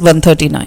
139।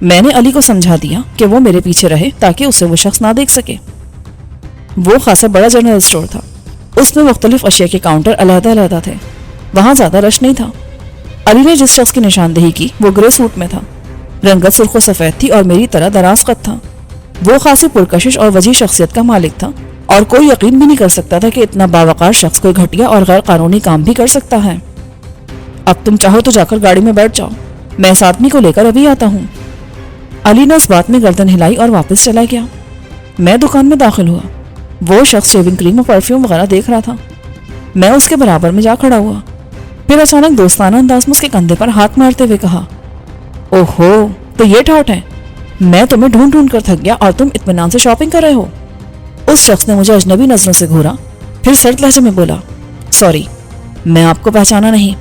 میں نے علی کو سمجھا دیا کہ وہ میرے پیچھے رہے تاکہ اسے وہ شخص نہ دیکھ سکے۔ وہ خاصا بڑا جنرل اسٹور تھا، اس میں مختلف اشیاء کے کاؤنٹر علیحدہ علیحدہ تھے، وہاں زیادہ رش نہیں تھا۔ علی نے جس شخص کی نشاندہی کی وہ گرے سوٹ میں تھا، رنگت سرخ و سفید تھی اور میری طرح دراز قد تھا۔ وہ خاصی پرکشش اور وجیح شخصیت کا مالک تھا، اور کوئی یقین بھی نہیں کر سکتا تھا کہ اتنا باوقار شخص کوئی گھٹیا اور غیر قانونی کام بھی کر سکتا ہے۔ اب تم چاہو تو جا کر گاڑی میں بیٹھ جاؤ، میں اس آدمی کو لے کر ابھی آتا ہوں۔ علی نے اس بات میں گردن ہلائی اور واپس چلا گیا۔ میں دکان میں داخل ہوا۔ وہ شخص شیونگ کریم اور پرفیوم وغیرہ دیکھ رہا تھا۔ میں اس کے برابر میں جا کھڑا ہوا، پھر اچانک دوستانہ انداز میں اس کے کندھے پر ہاتھ مارتے ہوئے کہا، اوہو تو یہ ٹھاٹ ہے، میں تمہیں ڈھونڈ ڈھونڈ کر تھک گیا اور تم اطمینان سے شاپنگ کر رہے ہو۔ اس شخص نے مجھے اجنبی نظروں سے گھورا، پھر سرد لہجے میں بولا، سوری میں آپ کو پہچانا نہیں،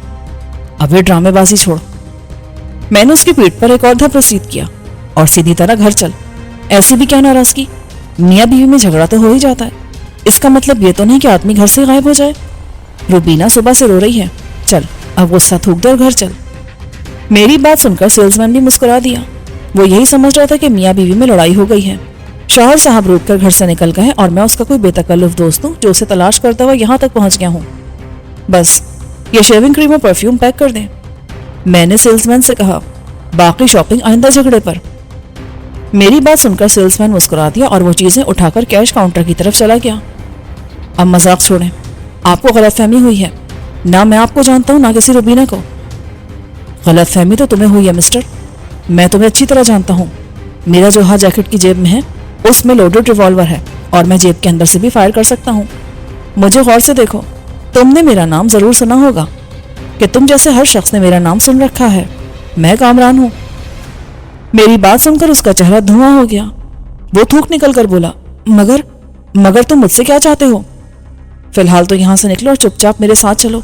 اب یہ ڈرامے بازی چھوڑ۔ میں نے اس کی پیٹھ پر ایک اور دھپ رسید کیا، اور سیدھی طرح گھر چل۔ ایسی بھی کیا ناراضگی، میاں بیوی میں جھگڑا تو ہو ہی جاتا ہے، اس کا مطلب یہ تو نہیں کہ آدمی گھر سے غائب ہو جائے۔ روبینہ صبح سے رو رہی ہے، چل اب غصہ تھوک دے اور گھر چل۔ میری بات سن کر سیلز مین بھی مسکرا دیا۔ وہ یہی سمجھ رہا تھا کہ میاں بیوی میں لڑائی ہو گئی ہے۔ شوہر صاحب روک کر گھر سے نکل گئے اور میں اس کا کوئی بے تکلف دوست ہوں جو اسے تلاش کرتا ہوا یہاں تک پہنچ گیا ہوں۔ بس یہ شیونگ کریم اور پرفیوم پیک کر دیں، میں نے سیلز مین سے کہا، باقی شاپنگ آئندہ جھگڑے پر۔ میری بات سن کر سیلز مین مسکرا دیا اور وہ چیزیں اٹھا کر کیش کاؤنٹر کی طرف چلا گیا۔ اب مذاق چھوڑیں، آپ کو غلط فہمی ہوئی ہے، نہ میں آپ کو جانتا ہوں نہ کسی روبینہ کو۔ غلط فہمی تو تمہیں ہوئی ہے مسٹر، میں تمہیں اچھی طرح جانتا ہوں۔ میرا جو ہاتھ جیکٹ کی جیب میں ہے اس میں لوڈڈ ریوالور ہے، اور میں جیب کے اندر سے بھی فائر کر سکتا ہوں۔ مجھے غور سے دیکھو، تم نے میرا نام ضرور سنا ہوگا کہ تم جیسے ہر شخص نے میرا نام سن رکھا ہے، میں کامران ہوں۔ میری بات سن کر اس کا چہرہ دھواں ہو گیا۔ وہ تھوک نکل کر بولا، مگر تم مجھ سے کیا چاہتے ہو؟ فی الحال تو یہاں سے نکلو اور چپ چاپ میرے ساتھ چلو،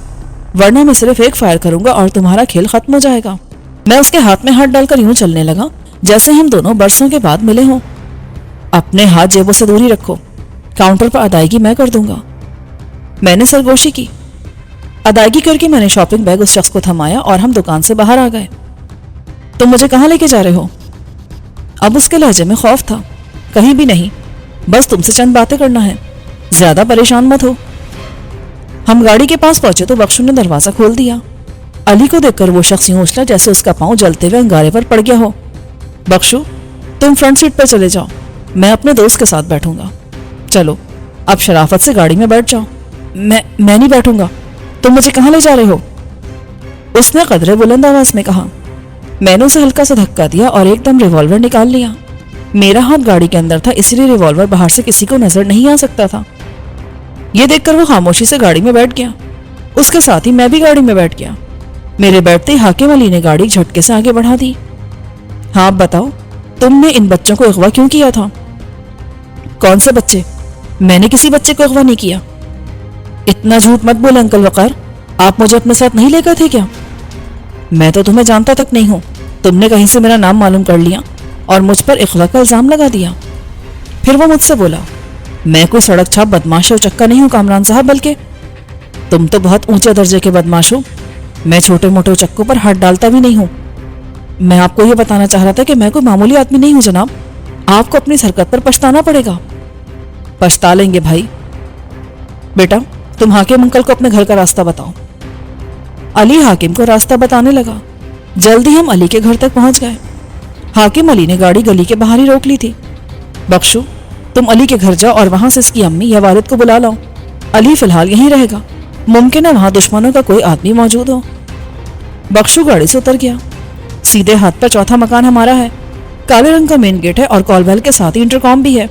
ورنہ میں صرف ایک فائر کروں گا اور تمہارا کھیل ختم ہو جائے گا۔ میں اس کے ہاتھ میں ہاتھ ڈال کر یوں چلنے لگا جیسے ہم دونوں برسوں کے بعد ملے ہوں۔ اپنے ہاتھ جیبوں سے دوری رکھو، کاؤنٹر پر ادائیگی میں کر دوں گا۔ میں نے سرگوشی کی۔ ادائیگی کر کے میں نے شاپنگ بیگ اس شخص کو تھمایا اور ہم دکان سے باہر آ گئے۔ تم مجھے کہاں لے کے جا رہے ہو؟ اب اس کے لہجے میں خوف تھا۔ کہیں بھی نہیں، بس تم سے چند باتیں کرنا ہے، زیادہ پریشان مت ہو۔ ہم گاڑی کے پاس پہنچے تو بخشو نے دروازہ کھول دیا۔ علی کو دیکھ کر وہ شخص یوں اچھلا جیسے اس کا پاؤں جلتے ہوئے انگارے پر پڑ گیا ہو۔ بخشو تم فرنٹ سیٹ پر چلے جاؤ، میں اپنے دوست کے ساتھ بیٹھوں گا۔ چلو اب شرافت سے گاڑی میں بیٹھ جاؤ۔ میں نہیں بیٹھوں گا، تم مجھے کہاں لے جا رہے ہو؟ اس نے قدرے بلند آواز میں کہا۔ میں نے اسے ہلکا سا دھکا دیا اور ایک دم ریوالور نکال لیا۔ میرا ہاتھ گاڑی کے اندر تھا، اس لیے ریوالور باہر سے کسی کو نظر نہیں آ سکتا تھا۔ یہ دیکھ کر وہ خاموشی سے گاڑی میں بیٹھ گیا، اس کے ساتھ ہی میں بھی گاڑی میں بیٹھ گیا۔ میرے بیٹھتے ہی حاکم علی نے گاڑی جھٹکے سے آگے بڑھا دی۔ ہاں اب بتاؤ، تم نے ان بچوں کو اغوا کیوں کیا تھا؟ کون سے بچے؟ میں نے کسی بچے کو اغوا نہیں کیا۔ اتنا جھوٹ مت بولے انکل وقار، آپ مجھے اپنے ساتھ نہیں لے گئے تھے کیا؟ میں تو تمہیں جانتا تک نہیں ہوں، تم نے کہیں سے میرا نام معلوم کر لیا اور مجھ پر اغوا کا الزام لگا دیا۔ پھر وہ مجھ سے بولا، میں کوئی سڑک چھاپ بدماش اور چکا نہیں ہوں کامران صاحب، بلکہ تم تو بہت اونچے درجے کے بدماش ہو۔ میں چھوٹے موٹے چکوں پر ہاتھ ڈالتا بھی نہیں ہوں۔ میں آپ کو یہ بتانا چاہ رہا تھا کہ میں کوئی معمولی آدمی نہیں ہوں جناب، آپ کو اپنی اس حرکت پر پچھتانا پڑے گا۔ پچھتا لیں گے بھائی۔ بیٹا تم حاکم انکل کو اپنے گھر کا راستہ بتاؤ۔ علی حاکم کو راستہ بتانے لگا۔ جلدی ہم علی کے گھر تک پہنچ گئے۔ حاکم علی نے گاڑی گلی کے باہر ہی روک لی تھی۔ بخشو تم علی کے گھر جاؤ اور وہاں سے اس کی امی یا والد کو بلا لاؤ، علی فی الحال یہیں رہے گا، ممکن ہے وہاں دشمنوں کا کوئی آدمی موجود ہو۔ بخشو گاڑی سے اتر گیا۔ سیدھے ہاتھ پر چوتھا مکان ہمارا ہے، کالے رنگ کا مین گیٹ ہے اور کال بیل کے ساتھ ہی انٹرکام بھی ہے۔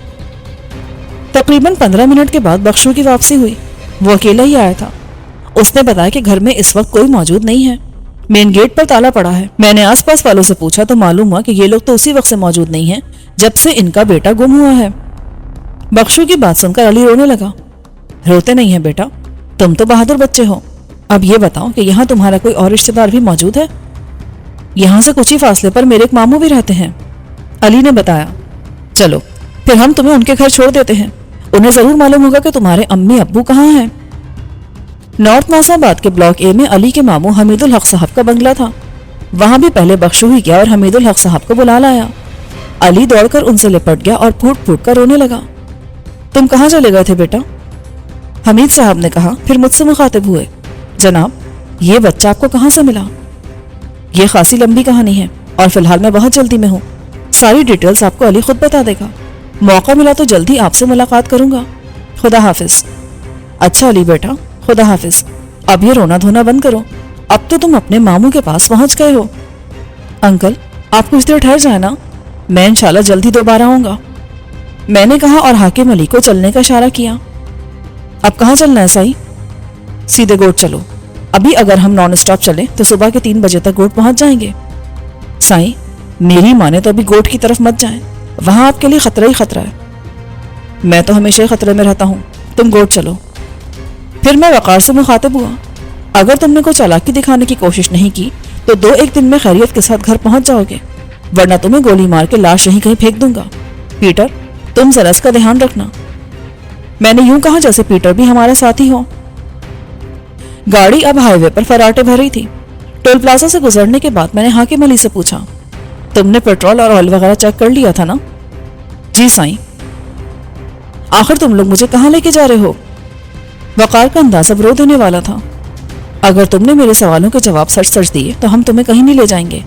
تقریباً 15 منٹ کے بعد بخشو کی واپسی ہوئی۔ وہ اکیلا ہی آیا تھا۔ اس نے بتایا کہ گھر میں اس وقت کوئی موجود نہیں ہے، مین گیٹ پر تالا پڑا ہے۔ میں نے آس پاس والوں سے پوچھا تو معلوم ہوا کہ یہ لوگ تو اسی وقت سے موجود نہیں ہیں جب سے ان کا بیٹا گم ہوا ہے۔ بخشو کی بات سن کر علی رونے لگا۔ روتے نہیں ہیں بیٹا، تم تو بہادر بچے ہو۔ اب یہ بتاؤ کہ یہاں تمہارا کوئی اور رشتہ دار بھی موجود ہے؟ یہاں سے کچھ ہی فاصلے پر میرے ایک ماموں بھی رہتے ہیں، علی نے بتایا۔ چلو پھر ہم تمہیں ان کے گھر چھوڑ دیتے ہیں، انہیں ضرور معلوم ہوگا کہ تمہارے امی ابو کہاں ہیں۔ نارتھ ناصر آباد کے بلاک اے میں علی کے ماموں حمید الحق صاحب کا بنگلہ تھا۔ وہاں بھی پہلے بخشو ہی گیا اور حمید الحق صاحب کو بلا لایا۔ علی دوڑ کر ان سے لپٹ گیا اور پھوٹ پھوٹ کر رونے لگا۔ تم کہاں چلے گئے تھے بیٹا؟ حمید صاحب نے کہا، پھر مجھ سے مخاطب ہوئے، جناب یہ بچہ آپ کو کہاں سے ملا؟ یہ خاصی لمبی کہانی ہے اور فی الحال میں بہت جلدی میں ہوں، ساری ڈیٹیلز آپ کو علی خود بتا دے گا۔ موقع ملا تو جلدی آپ سے ملاقات کروں گا۔ خدا حافظ۔ اچھا علی بیٹا، خدا حافظ۔ اب یہ رونا دھونا بند کرو، اب تو تم اپنے ماموں کے پاس پہنچ گئے ہو۔ انکل آپ کچھ دیر ٹھہر جائیں نا، میں انشاءاللہ جلدی دوبارہ آؤں گا، میں نے کہا اور حاکم علی کو چلنے کا اشارہ کیا۔ اب کہاں چلنا ہے سائی؟ سیدھے گوٹ چلو، ابھی اگر ہم نان اسٹاپ چلیں تو صبح کے 3 بجے تک گوٹ پہنچ جائیں گے۔ سائی میری مانے تو ابھی گوٹ کی طرف مت جائیں، وہاں آپ کے لیے خطرہ ہی خطرہ ہے۔ میں تو ہمیشہ خطرے میں رہتا ہوں، تم گوٹ چلو۔ پھر میں وقار سے مخاطب ہوا، اگر تم نے کوئی چالاکی دکھانے کی کوشش نہیں کی تو 2-1 دن میں خیریت کے ساتھ گھر پہنچ جاؤ گے، ورنہ تمہیں گولی مار کے لاش یہیں کہیں پھینک دوں گا۔ پیٹر تم ذرا اس کا دھیان رکھنا۔ میں نے یوں کہا جیسے پیٹر بھی ہمارے ساتھ ہی ہو۔ گاڑی اب ہائی وے پر فراٹے بھر رہی تھی۔ ٹول پلازا سے گزرنے کے بعد میں نے حاکم علی سے پوچھا، تم نے پیٹرول اور آئل وغیرہ چیک کر لیا تھا نا؟ جی سائیں۔ آخر تم لوگ مجھے کہاں لے کے جا رہے ہو؟ وقار کا انداز اب رو دینے والا تھا۔ اگر تم نے میرے سوالوں کے جواب سچ دیے تو ہم تمہیں کہیں نہیں لے جائیں گے،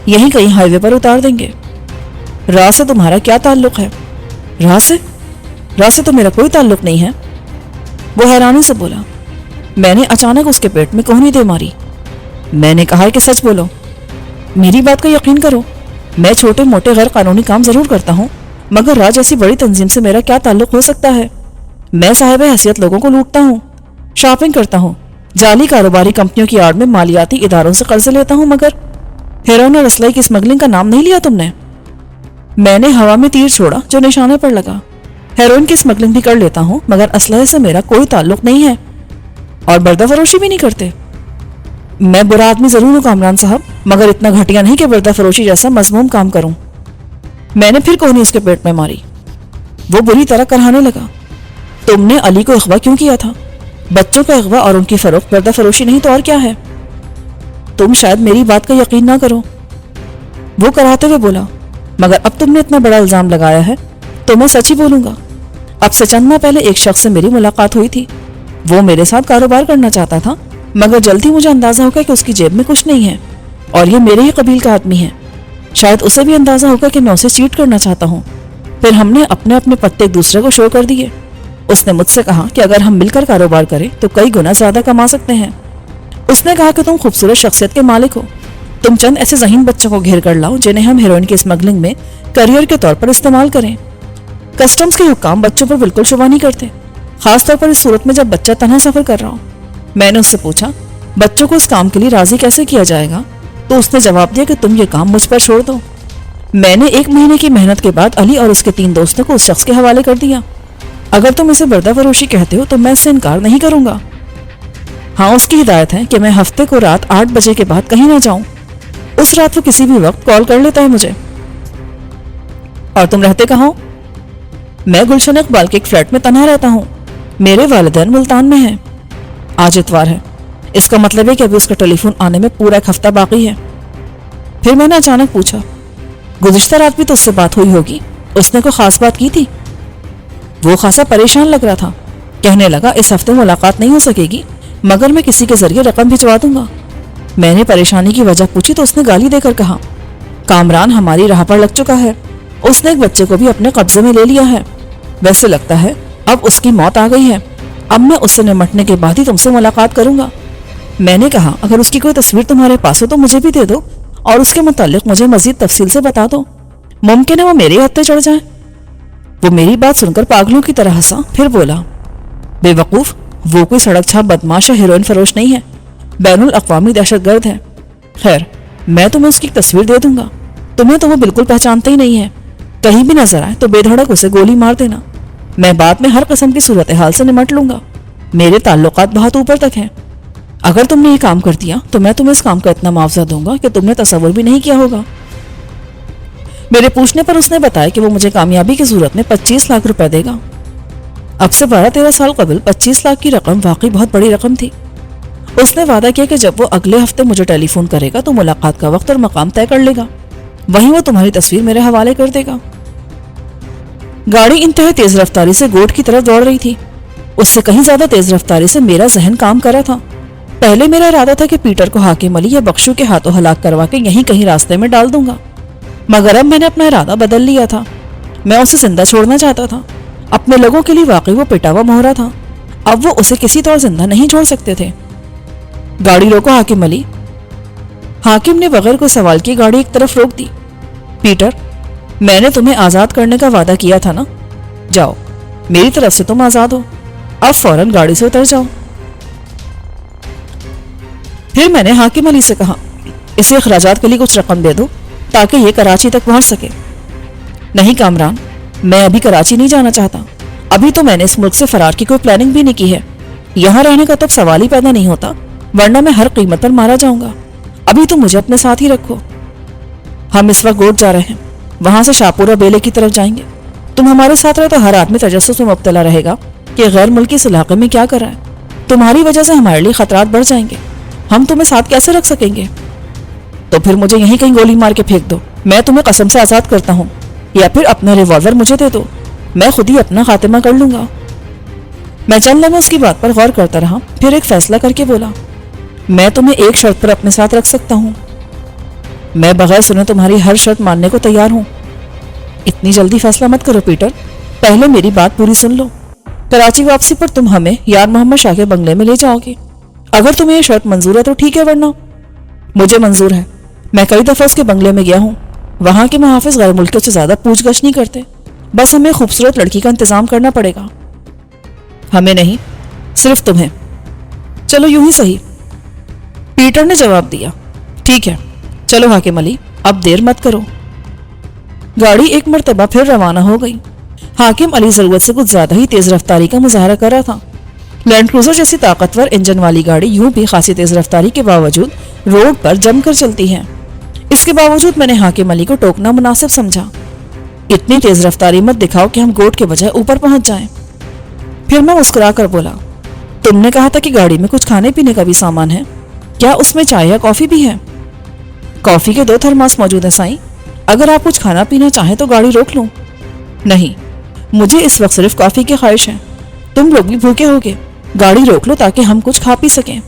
یہیں کہیں ہائی وے پر اتار دیں گے۔ راہ سے تمہارا کیا تعلق ہے؟ راہ سے تو میرا کوئی تعلق نہیں ہے۔ وہ حیرانی سے بولا۔ میں نے اچانک اس کے پیٹ میں کوہنی دے ماری۔ میں نے کہا کہ سچ بولو، میری بات کا یقین کرو، میں چھوٹے موٹے غیر قانونی کام ضرور کرتا ہوں، مگر راج ایسی بڑی تنظیم سے میرا کیا تعلق ہو سکتا ہے؟ میں صاحب حیثیت لوگوں کو لوٹتا ہوں، شاپنگ کرتا ہوں، جعلی کاروباری کمپنیوں کی آڑ میں مالیاتی اداروں سے قرضے لیتا ہوں، مگر ہیروئن اور اسلحے کی اسمگلنگ کا نام نہیں لیا تم نے؟ میں نے ہوا میں تیر چھوڑا جو نشانے پر لگا۔ ہیروئن کی اسمگلنگ بھی کر لیتا ہوں، مگر اسلحے سے میرا کوئی تعلق نہیں ہے، اور بردہ فروشی بھی نہیں کرتے۔ میں برا آدمی ضرور ہوں کامران صاحب، مگر اتنا گھٹیا نہیں کہ بردہ فروشی جیسا مذموم کام کروں۔ میں نے پھر کوہنی اس کے پیٹ میں ماری۔ وہ بری طرح کرہانے لگا۔ تم نے علی کو اغوا کیوں کیا تھا؟ بچوں کا اغوا اور ان کی فروخت بردہ فروشی نہیں تو اور کیا ہے؟ تم شاید میری بات کا یقین نہ کرو، وہ کراتے ہوئے بولا، مگر اب تم نے اتنا بڑا الزام لگایا ہے تو میں سچ ہی بولوں گا۔ اب سے چند ماہ پہلے ایک شخص سے میری ملاقات ہوئی تھی، وہ میرے ساتھ کاروبار کرنا چاہتا تھا، مگر جلدی مجھے اندازہ ہو گیا کہ اس کی جیب میں کچھ نہیں ہے اور یہ میرے ہی قبیل کا آدمی ہے۔ شاید اسے بھی اندازہ ہوگا کہ میں اسے چیٹ کرنا چاہتا ہوں۔ پھر ہم نے اپنے اپنے پتے ایک دوسرے کو شو کر دیے۔ اس نے مجھ سے کہا کہ اگر ہم مل کر کاروبار کریں تو کئی گنا زیادہ کما سکتے ہیں۔ اس نے کہا کہ تم خوبصورت شخصیت کے مالک ہو، تم چند ایسے ذہین بچوں کو گھیر کر لاؤ جنہیں ہم ہیروئن کی اسمگلنگ میں کریئر کے طور پر استعمال کریں۔ کسٹمز کے حکام بچوں پر بالکل شبہ نہیں کرتے، خاص طور پر اس صورت میں جب بچہ تنہا سفر کر رہا ہو۔ میں نے اس سے پوچھا بچوں کو اس کام کے لیے راضی کیسے کیا جائے گا، تو اس نے جواب دیا کہ تم یہ کام مجھ پر چھوڑ دو۔ میں نے 1 مہینے کی محنت کے بعد علی اور اس کے 3 دوستوں کو اس شخص کے حوالے کر دیا۔ اگر تم اسے بردہ فروشی کہتے ہو تو میں اس سے انکار نہیں کروں گا۔ ہاں اس کی ہدایت ہے کہ میں ہفتے کو رات 8 بجے کے بعد کہیں نہ جاؤں۔ اس رات وہ کسی بھی وقت کال کر لیتا ہے مجھے۔ اور تم رہتے کہاں ہو؟ میں گلشن اقبال کے ایک فلیٹ میں تنہا رہتا ہوں، میرے والدین ملتان میں ہیں۔ آج اتوار ہے، اس کا مطلب ہے کہ ابھی اس کا ٹیلی فون آنے میں پورا 1 ہفتہ باقی ہے۔ پھر میں نے اچانک پوچھا، گزشتہ رات بھی تو اس سے بات ہوئی ہوگی، اس نے کوئی خاص بات کی تھی؟ وہ خاصا پریشان لگ رہا تھا، کہنے لگا اس ہفتے ملاقات نہیں ہو سکے گی، مگر میں کسی کے ذریعے رقم بھجوا دوں گا۔ میں نے پریشانی کی وجہ پوچھی تو اس نے گالی دے کر کہا، کامران ہماری راہ پر لگ چکا ہے، اس نے ایک بچے کو بھی اپنے قبضے میں لے لیا ہے، ویسے لگتا ہے اب اس کی موت آ گئی ہے، اب میں اس سے نمٹنے کے بعد ہی تم سے ملاقات کروں گا۔ میں نے کہا اگر اس کی کوئی تصویر تمہارے پاس ہو تو مجھے بھی دے دو اور اس کے متعلق مجھے مزید تفصیل سے بتا دو، ممکن ہے وہ میرے ہاتھ پہ چڑھ جائے۔ وہ میری بات سن کر پاگلوں کی طرح ہنسا، پھر بولا، بے وقوف، وہ کوئی سڑک چھاپ بدماش یا ہیروئن فروش نہیں ہے، بین الاقوامی دہشت گرد ہے۔ خیر میں تمہیں اس کی تصویر دے دوں گا، تمہیں تو وہ بالکل پہچانتے ہی نہیں ہے، کہیں بھی نظر آئے تو بے دھڑک اسے گولی مار دینا، میں بعد میں ہر قسم کی صورتحال سے نمٹ لوں گا، میرے تعلقات بہت اوپر تک ہیں۔ اگر تم نے یہ کام کر دیا تو میں تمہیں اس کام کا اتنا معاوضہ دوں گا کہ تم نے تصور بھی نہیں کیا ہوگا۔ میرے پوچھنے پر اس نے بتایا کہ وہ مجھے کامیابی کی صورت میں 25 لاکھ روپے دے گا۔ اب سے 12-13 سال قبل 25 لاکھ کی رقم واقعی بہت بڑی رقم تھی۔ اس نے وعدہ کیا کہ جب وہ اگلے ہفتے مجھے ٹیلی فون کرے گا تو ملاقات کا وقت اور مقام طے کر لے گا، وہیں وہ تمہاری تصویر میرے حوالے کر دے گا۔ گاڑی انتہائی تیز رفتاری سے گوٹ کی طرف دوڑ رہی تھی۔ اس سے کہیں زیادہ تیز رفتاری سے میرا ذہن کام کر رہا تھا۔ پہلے میرا ارادہ تھا کہ پیٹر کو حاکم علی یا بخشو کے ہاتھوں ہلاک کروا کے یہیں کہیں راستے میں ڈال دوں گا، مگر اب میں نے اپنا ارادہ بدل لیا تھا۔ میں اسے زندہ چھوڑنا چاہتا تھا۔ اپنے لوگوں کے لیے واقعی وہ پٹا ہوا مہرا تھا، اب وہ اسے کسی طور زندہ نہیں چھوڑ سکتے تھے۔ گاڑی روکو حاکم علی۔ حاکم نے بغیر کوئی سوال کی گاڑی ایک طرف روک دی۔ پیٹر، میں نے تمہیں آزاد کرنے کا وعدہ کیا تھا نا، جاؤ، میری طرف سے تم آزاد ہو، اب فوراً گاڑی سے اتر جاؤ۔ پھر میں نے حاکم علی سے کہا، اسے اخراجات کے لیے کچھ رقم دے دو تاکہ یہ کراچی تک پہنچ سکے۔ نہیں کامران، میں ابھی کراچی نہیں جانا چاہتا، ابھی تو میں نے اس ملک سے فرار کی کوئی پلاننگ بھی نہیں کی ہے، یہاں رہنے کا تو سوال ہی پیدا نہیں ہوتا، ورنہ میں ہر قیمت پر مارا جاؤں گا۔ ابھی تم مجھے اپنے ساتھ ہی رکھو۔ ہم اس وقت گوٹ جا رہے ہیں، وہاں سے شاپورہ بیلے کی طرف جائیں گے۔ تم ہمارے ساتھ رہے تو ہر آدمی تجسس میں مبتلا رہے گا کہ غیر ملکی اس علاقے میں کیا کر رہا ہے۔ تمہاری وجہ سے ہمارے لیے خطرات بڑھ جائیں گے، ہم تمہیں ساتھ کیسے رکھ سکیں گے؟ تو پھر مجھے یہیں کہیں گولی مار کے پھینک دو، میں تمہیں قسم سے آزاد کرتا ہوں، یا پھر اپنا ریوالور مجھے دے دو، میں خود ہی اپنا خاتمہ کر لوں گا۔ میں چند لمحے اس کی بات پر غور کرتا رہا، پھر ایک فیصلہ کر کے بولا، میں تمہیں ایک شرط پر اپنے ساتھ رکھ سکتا ہوں۔ میں بغیر سنے تمہاری ہر شرط ماننے کو تیار ہوں۔ اتنی جلدی فیصلہ مت کرو پیٹر، پہلے میری بات پوری سن لو۔ کراچی واپسی پر تم ہمیں یار محمد شاہ کے بنگلے میں لے جاؤ گے، اگر تمہیں یہ شرط منظور ہے تو ٹھیک ہے، ورنہ مجھے منظور ہے۔ میں کئی دفعہ اس کے بنگلے میں گیا ہوں، وہاں کے محافظ غیر ملکیوں سے زیادہ پوچھ گچھ نہیں کرتے، بس ہمیں خوبصورت لڑکی کا انتظام کرنا پڑے گا۔ ہمیں نہیں، صرف تمہیں۔ چلو یوں ہی صحیح، پیٹر نے جواب دیا۔ ٹھیک ہے، چلو حاکم علی، اب دیر مت کرو۔ گاڑی ایک مرتبہ پھر روانہ ہو گئی۔ حاکم علی ضرورت سے کچھ زیادہ ہی تیز رفتاری کا مظاہرہ کر رہا تھا۔ لینڈ کروزر جیسی طاقتور انجن والی گاڑی یوں بھی خاصی تیز رفتاری کے باوجود روڈ پر جم کر چلتی ہے۔ اس کے باوجود میں نے حاکم علی کو ٹوکنا مناسب سمجھا۔ اتنی تیز رفتاری مت دکھاؤ کہ ہم گوٹ کے بجائے اوپر پہنچ جائیں۔ پھر میں مسکرا کر بولا، تم نے کہا تھا کہ گاڑی میں کچھ کھانے پینے کا بھی سامان ہے، کیا اس میں چائے یا کافی بھی ہے؟ کافی کے 2 تھرماس موجود ہیں سائیں، اگر آپ کچھ کھانا پینا چاہیں تو گاڑی روک لوں۔ نہیں، مجھے اس وقت صرف کافی کی خواہش ہے، تم لوگ بھی بھوکے ہوگے، گاڑی روک لو تاکہ ہم کچھ کھا پی سکیں۔